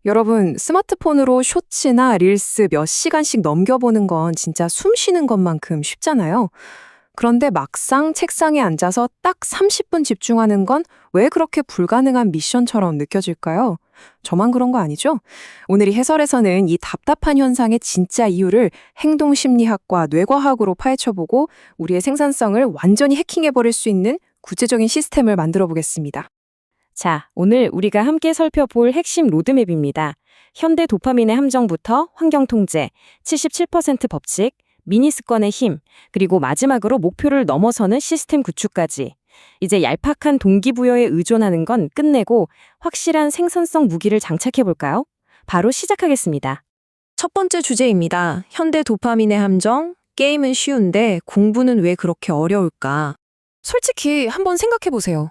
여러분, 스마트폰으로 쇼츠나 릴스 몇 시간씩 넘겨보는 건 진짜 숨 쉬는 것만큼 쉽잖아요. 그런데 막상 책상에 앉아서 딱 30분 집중하는 건 왜 그렇게 불가능한 미션처럼 느껴질까요? 저만 그런 거 아니죠? 오늘 이 해설에서는 이 답답한 현상의 진짜 이유를 행동심리학과 뇌과학으로 파헤쳐보고 우리의 생산성을 완전히 해킹해버릴 수 있는 구체적인 시스템을 만들어 보겠습니다. 자, 오늘 우리가 함께 살펴볼 핵심 로드맵입니다. 현대 도파민의 함정부터 환경 통제, 77% 법칙, 미니 습관의 힘, 그리고 마지막으로 목표를 넘어서는 시스템 구축까지. 이제 얄팍한 동기부여에 의존하는 건 끝내고 확실한 생산성 무기를 장착해볼까요? 바로 시작하겠습니다. 첫 번째 주제입니다. 현대 도파민의 함정, 게임은 쉬운데 공부는 왜 그렇게 어려울까? 솔직히 한번 생각해보세요.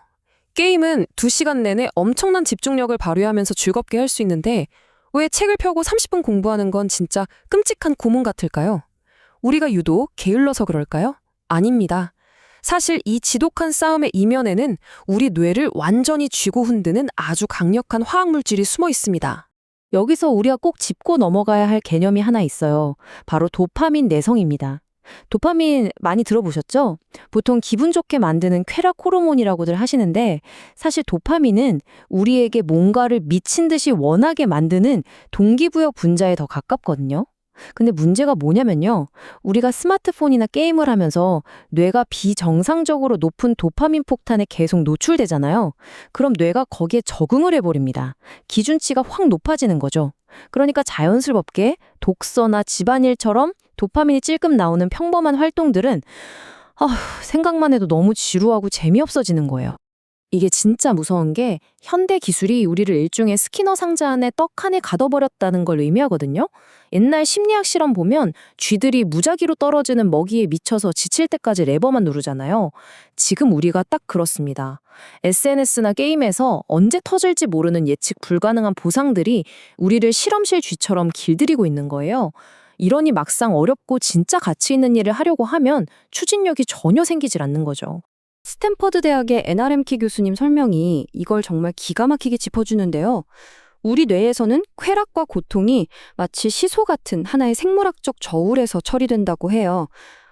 게임은 2시간 내내 엄청난 집중력을 발휘하면서 즐겁게 할 수 있는데 왜 책을 펴고 30분 공부하는 건 진짜 끔찍한 고문 같을까요? 우리가 유독 게을러서 그럴까요? 아닙니다. 사실 이 지독한 싸움의 이면에는 우리 뇌를 완전히 쥐고 흔드는 아주 강력한 화학물질이 숨어 있습니다. 여기서 우리가 꼭 짚고 넘어가야 할 개념이 하나 있어요. 바로 도파민 내성입니다. 도파민 많이 들어보셨죠? 보통 기분 좋게 만드는 쾌락 호르몬이라고들 하시는데 사실 도파민은 우리에게 뭔가를 미친 듯이 원하게 만드는 동기부여 분자에 더 가깝거든요. 근데 문제가 뭐냐면요. 우리가 스마트폰이나 게임을 하면서 뇌가 비정상적으로 높은 도파민 폭탄에 계속 노출되잖아요. 그럼 뇌가 거기에 적응을 해버립니다. 기준치가 확 높아지는 거죠. 그러니까 자연스럽게 독서나 집안일처럼 도파민이 찔끔 나오는 평범한 활동들은 생각만 해도 너무 지루하고 재미없어지는 거예요. 이게 진짜 무서운 게 현대 기술이 우리를 일종의 스키너 상자 안에 떡 칸에 가둬버렸다는 걸 의미하거든요. 옛날 심리학 실험 보면 쥐들이 무작위로 떨어지는 먹이에 미쳐서 지칠 때까지 레버만 누르잖아요. 지금 우리가 딱 그렇습니다. SNS나 게임에서 언제 터질지 모르는 예측 불가능한 보상들이 우리를 실험실 쥐처럼 길들이고 있는 거예요. 이러니 막상 어렵고 진짜 가치 있는 일을 하려고 하면 추진력이 전혀 생기질 않는 거죠. 스탠퍼드 대학의 NRM키 교수님 설명이 이걸 정말 기가 막히게 짚어주는데요. 우리 뇌에서는 쾌락과 고통이 마치 시소 같은 하나의 생물학적 저울에서 처리된다고 해요.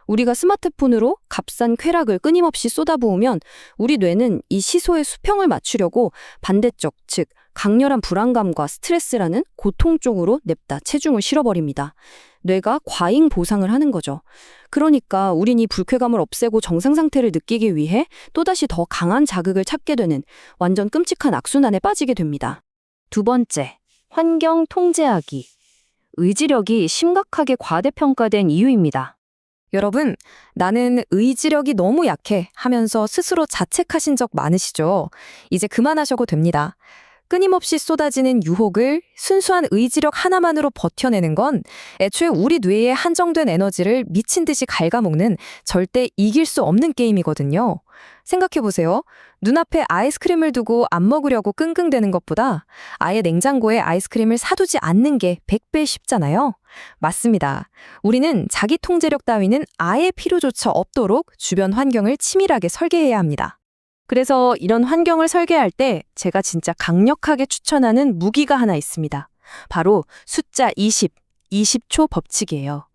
우리가 스마트폰으로 값싼 쾌락을 끊임없이 쏟아부으면 우리 뇌는 이 시소의 수평을 맞추려고 반대쪽, 즉 강렬한 불안감과 스트레스라는 고통 쪽으로 냅다 체중을 실어버립니다. 뇌가 과잉 보상을 하는 거죠. 그러니까 우린 이 불쾌감을 없애고 정상 상태를 느끼기 위해 또다시 더 강한 자극을 찾게 되는 완전 끔찍한 악순환에 빠지게 됩니다. 두 번째, 환경 통제하기. 의지력이 심각하게 과대평가된 이유입니다. 여러분, 나는 의지력이 너무 약해 하면서 스스로 자책하신 적 많으시죠? 이제 그만하셔도 됩니다. 끊임없이 쏟아지는 유혹을 순수한 의지력 하나만으로 버텨내는 건 애초에 우리 뇌의 한정된 에너지를 미친 듯이 갉아먹는 절대 이길 수 없는 게임이거든요. 생각해보세요. 눈앞에 아이스크림을 두고 안 먹으려고 끙끙대는 것보다 아예 냉장고에 아이스크림을 사두지 않는 게 100배 쉽잖아요. 맞습니다. 우리는 자기 통제력 따위는 아예 필요조차 없도록 주변 환경을 치밀하게 설계해야 합니다. 그래서 이런 환경을 설계할 때 제가 진짜 강력하게 추천하는 무기가 하나 있습니다. 바로 숫자 20초 법칙이에요.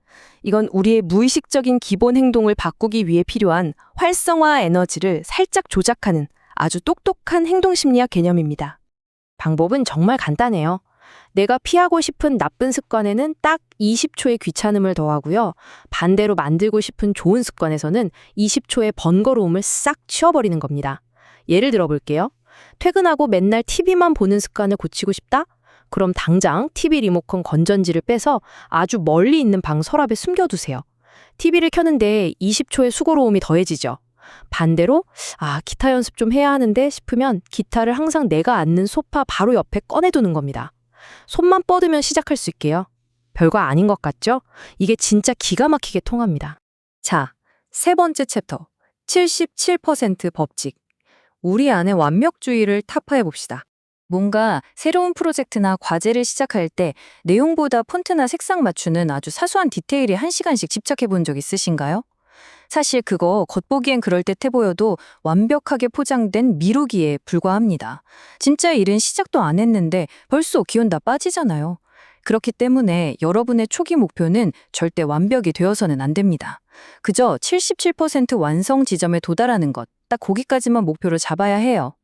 이건 우리의 무의식적인 기본 행동을 바꾸기 위해 필요한 활성화 에너지를 살짝 조작하는 아주 똑똑한 행동심리학 개념입니다. 방법은 정말 간단해요. 내가 피하고 싶은 나쁜 습관에는 딱 20초의 귀찮음을 더하고요. 반대로 만들고 싶은 좋은 습관에서는 20초의 번거로움을 싹 치워버리는 겁니다. 예를 들어 볼게요. 퇴근하고 맨날 TV만 보는 습관을 고치고 싶다? 그럼 당장 TV 리모컨 건전지를 빼서 아주 멀리 있는 방 서랍에 숨겨두세요. TV를 켜는데 20초의 수고로움이 더해지죠. 반대로 기타 연습 좀 해야 하는데 싶으면 기타를 항상 내가 앉는 소파 바로 옆에 꺼내두는 겁니다. 손만 뻗으면 시작할 수 있게요. 별거 아닌 것 같죠? 이게 진짜 기가 막히게 통합니다. 자, 세 번째 챕터, 77% 법칙. 우리 안의 완벽주의를 타파해봅시다. 뭔가 새로운 프로젝트나 과제를 시작할 때 내용보다 폰트나 색상 맞추는 아주 사소한 디테일에 1시간씩 집착해 본 적 있으신가요? 사실 그거 겉보기엔 그럴듯해 보여도 완벽하게 포장된 미루기에 불과합니다. 진짜 일은 시작도 안 했는데 벌써 기운 다 빠지잖아요. 그렇기 때문에 여러분의 초기 목표는 절대 완벽이 되어서는 안 됩니다. 그저 77% 완성 지점에 도달하는 것, 딱 거기까지만 목표로 잡아야 해요.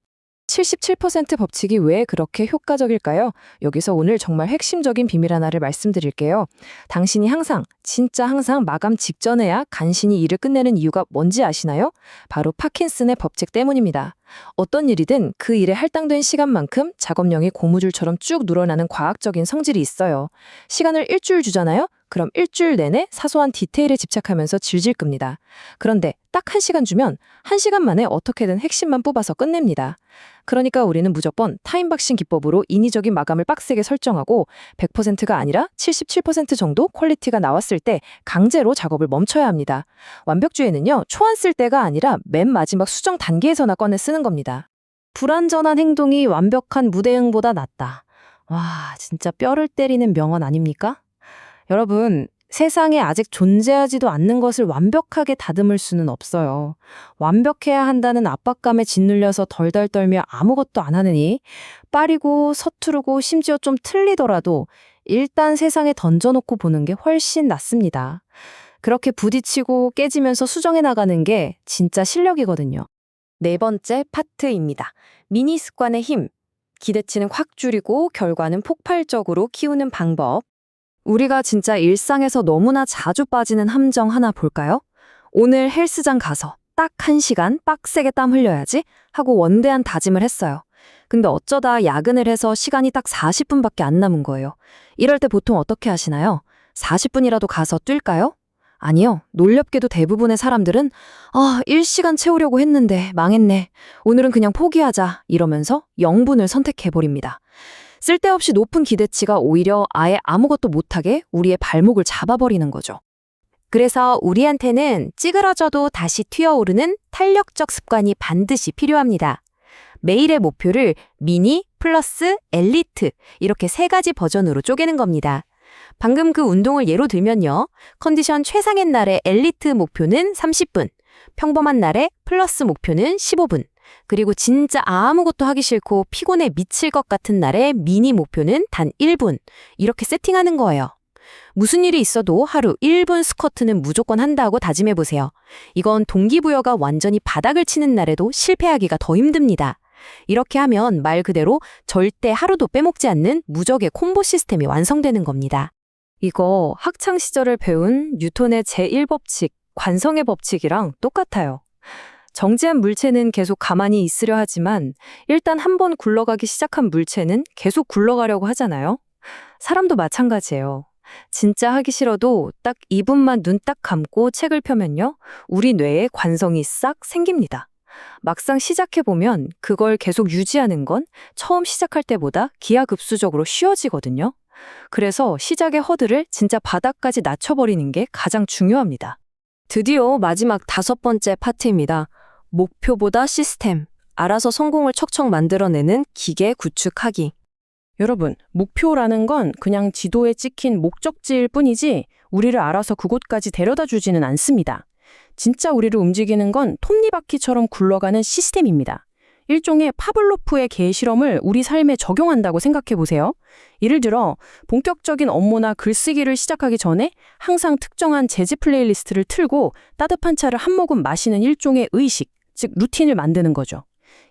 77% 법칙이 왜 그렇게 효과적일까요? 여기서 오늘 정말 핵심적인 비밀 하나를 말씀드릴게요. 당신이 항상, 진짜 항상 마감 직전에야 간신히 일을 끝내는 이유가 뭔지 아시나요? 바로 파킨슨의 법칙 때문입니다. 어떤 일이든 그 일에 할당된 시간만큼 작업량이 고무줄처럼 쭉 늘어나는 과학적인 성질이 있어요. 시간을 일주일 주잖아요? 그럼 일주일 내내 사소한 디테일에 집착하면서 질질 끕니다. 그런데 딱 1시간 주면 1시간 만에 어떻게든 핵심만 뽑아서 끝냅니다. 그러니까 우리는 무조건 타임박싱 기법으로 인위적인 마감을 빡세게 설정하고 100%가 아니라 77% 정도 퀄리티가 나왔을 때 강제로 작업을 멈춰야 합니다. 완벽주의는요, 초안 쓸 때가 아니라 맨 마지막 수정 단계에서나 꺼내 쓰는 겁니다. 불완전한 행동이 완벽한 무대응보다 낫다. 와, 진짜 뼈를 때리는 명언 아닙니까? 여러분, 세상에 아직 존재하지도 않는 것을 완벽하게 다듬을 수는 없어요. 완벽해야 한다는 압박감에 짓눌려서 덜덜 떨며 아무것도 안 하느니 빠리고 서투르고 심지어 좀 틀리더라도 일단 세상에 던져놓고 보는 게 훨씬 낫습니다. 그렇게 부딪히고 깨지면서 수정해 나가는 게 진짜 실력이거든요. 네 번째 파트입니다. 미니 습관의 힘. 기대치는 확 줄이고 결과는 폭발적으로 키우는 방법. 우리가 진짜 일상에서 너무나 자주 빠지는 함정 하나 볼까요? 오늘 헬스장 가서 딱 1시간 빡세게 땀 흘려야지 하고 원대한 다짐을 했어요. 근데 어쩌다 야근을 해서 시간이 딱 40분밖에 안 남은 거예요. 이럴 때 보통 어떻게 하시나요? 40분이라도 가서 뛸까요? 아니요. 놀랍게도 대부분의 사람들은 1시간 채우려고 했는데 망했네. 오늘은 그냥 포기하자 이러면서 0분을 선택해버립니다. 쓸데없이 높은 기대치가 오히려 아예 아무것도 못하게 우리의 발목을 잡아버리는 거죠. 그래서 우리한테는 찌그러져도 다시 튀어오르는 탄력적 습관이 반드시 필요합니다. 매일의 목표를 미니 플러스 엘리트 이렇게 3가지 버전으로 쪼개는 겁니다. 방금 그 운동을 예로 들면요. 컨디션 최상의 날의 엘리트 목표는 30분, 평범한 날의 플러스 목표는 15분, 그리고 진짜 아무것도 하기 싫고 피곤해 미칠 것 같은 날의 미니 목표는 단 1분, 이렇게 세팅하는 거예요. 무슨 일이 있어도 하루 1분 스쿼트는 무조건 한다고 다짐해보세요. 이건 동기부여가 완전히 바닥을 치는 날에도 실패하기가 더 힘듭니다. 이렇게 하면 말 그대로 절대 하루도 빼먹지 않는 무적의 콤보 시스템이 완성되는 겁니다. 이거 학창 시절을 배운 뉴턴의 제1법칙, 관성의 법칙이랑 똑같아요. 정지한 물체는 계속 가만히 있으려 하지만 일단 한번 굴러가기 시작한 물체는 계속 굴러가려고 하잖아요. 사람도 마찬가지예요. 진짜 하기 싫어도 딱 2분만 눈 딱 감고 책을 펴면요. 우리 뇌에 관성이 싹 생깁니다. 막상 시작해보면 그걸 계속 유지하는 건 처음 시작할 때보다 기하급수적으로 쉬워지거든요. 그래서 시작의 허들을 진짜 바닥까지 낮춰버리는 게 가장 중요합니다. 드디어 마지막 5번째 파트입니다. 목표보다 시스템, 알아서 성공을 척척 만들어내는 기계 구축하기. 여러분, 목표라는 건 그냥 지도에 찍힌 목적지일 뿐이지 우리를 알아서 그곳까지 데려다 주지는 않습니다. 진짜 우리를 움직이는 건 톱니바퀴처럼 굴러가는 시스템입니다. 일종의 파블로프의 개 실험을 우리 삶에 적용한다고 생각해 보세요. 예를 들어 본격적인 업무나 글쓰기를 시작하기 전에 항상 특정한 재즈 플레이리스트를 틀고 따뜻한 차를 한 모금 마시는 일종의 의식, 즉 루틴을 만드는 거죠.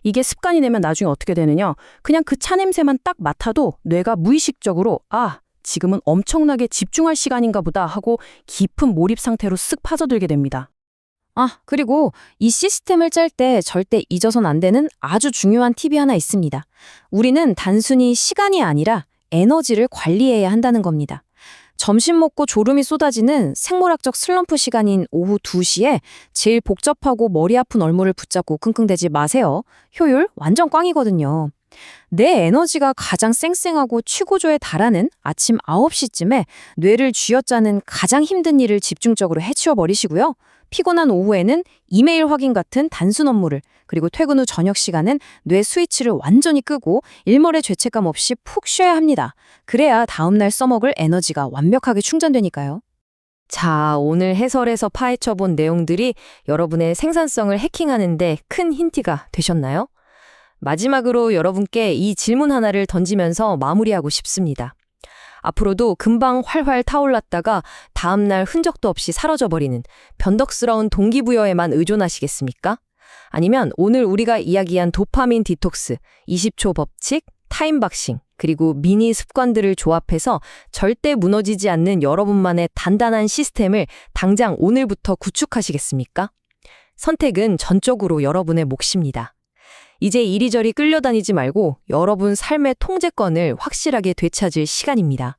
이게 습관이 되면 나중에 어떻게 되느냐? 그냥 그 차 냄새만 딱 맡아도 뇌가 무의식적으로 지금은 엄청나게 집중할 시간인가 보다 하고 깊은 몰입 상태로 쓱 파져들게 됩니다. 그리고 이 시스템을 짤 때 절대 잊어선 안 되는 아주 중요한 팁이 하나 있습니다. 우리는 단순히 시간이 아니라 에너지를 관리해야 한다는 겁니다. 점심 먹고 졸음이 쏟아지는 생물학적 슬럼프 시간인 오후 2시에 제일 복잡하고 머리 아픈 업무를 붙잡고 끙끙대지 마세요. 효율 완전 꽝이거든요. 내 에너지가 가장 쌩쌩하고 최고조에 달하는 아침 9시쯤에 뇌를 쥐어짜는 가장 힘든 일을 집중적으로 해치워 버리시고요. 피곤한 오후에는 이메일 확인 같은 단순 업무를, 그리고 퇴근 후 저녁 시간은 뇌 스위치를 완전히 끄고 일몰의 죄책감 없이 푹 쉬어야 합니다. 그래야 다음날 써먹을 에너지가 완벽하게 충전되니까요. 자, 오늘 해설에서 파헤쳐본 내용들이 여러분의 생산성을 해킹하는데 큰 힌트가 되셨나요? 마지막으로 여러분께 이 질문 하나를 던지면서 마무리하고 싶습니다. 앞으로도 금방 활활 타올랐다가 다음날 흔적도 없이 사라져버리는 변덕스러운 동기부여에만 의존하시겠습니까? 아니면 오늘 우리가 이야기한 도파민 디톡스, 20초 법칙, 타임박싱, 그리고 미니 습관들을 조합해서 절대 무너지지 않는 여러분만의 단단한 시스템을 당장 오늘부터 구축하시겠습니까? 선택은 전적으로 여러분의 몫입니다. 이제 이리저리 끌려다니지 말고 여러분 삶의 통제권을 확실하게 되찾을 시간입니다.